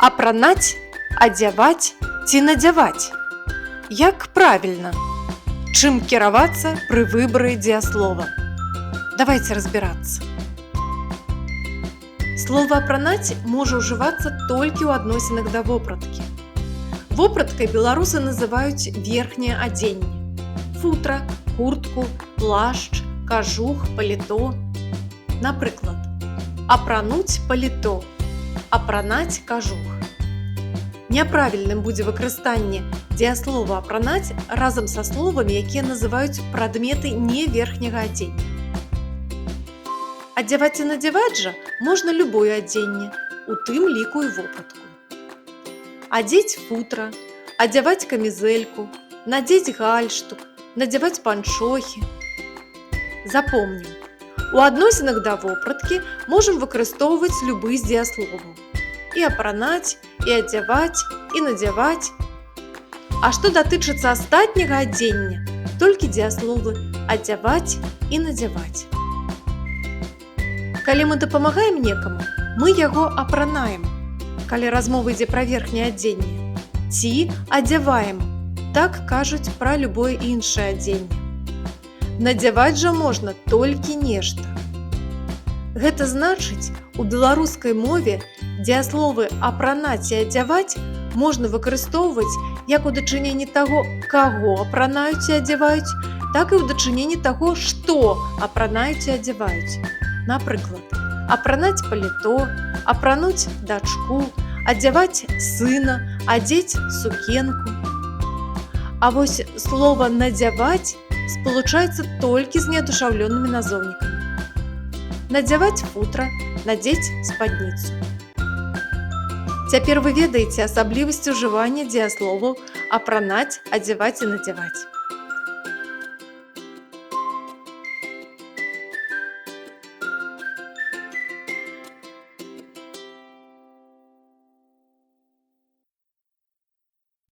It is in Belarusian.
Апранаць, адзяваць ці надзяваць? Як правільна? Чым кіравацца пры выбары дзеяслова? Давайте разбирацца. Слово «апранаць» можа ўжывацца толькі ў адносінах да вопраткі. Вопраткай беларусы называюць верхняе адзенне: футра, куртку, плашч, кажух, паліто. Напрыклад, апрануць паліто, апранаць кажух. Няправільным будзе выкарыстанне дзеяслова «апранаць» разам са словамі, якія называюць прадметы не верхняга адзення. Адзяваць і надзяваць жа можна любое адзенне, у тым ліку і вопратку. Адзець футра, адзяваць камізэльку, надзець гальштук, надзяваць панчохі. Запомнім, у адносінах да вопраткі можам выкарыстоўваць любы з дзеясловаў: і апранаць, і адзяваць, і надзяваць. А што датычыцца астатняга адзення, толькі дзеясловы адзяваць і надзяваць. Калі мы дапамагаем некаму, мы яго апранаем, калі размова ідзе пра верхняе адзенне, ці адзяваем, так кажуць пра любое іншае адзенне. Надзяваць жа можна толькі нешта. Гэта значыць, у беларускай мове дзеясловы апранаць і адзяваць можна выкарыстоўваць як у дачыненні таго, каго апранаюць і адзяваюць, так і ў дачыненні таго, што апранаюць і адзяваюць. Напрыклад, апранаць паліто, апрануць дачку, адзяваць сына, адзець сукенку. А вось слова «надзяваць» спалучаецца толькі з неадушаўлёнымі назоўнікамі. Надзяваць футра, надзець спадніцу. Цяпер вы ведаеце асаблівасці ўжывання дзеясловаў апранаць, адзяваць і надзяваць.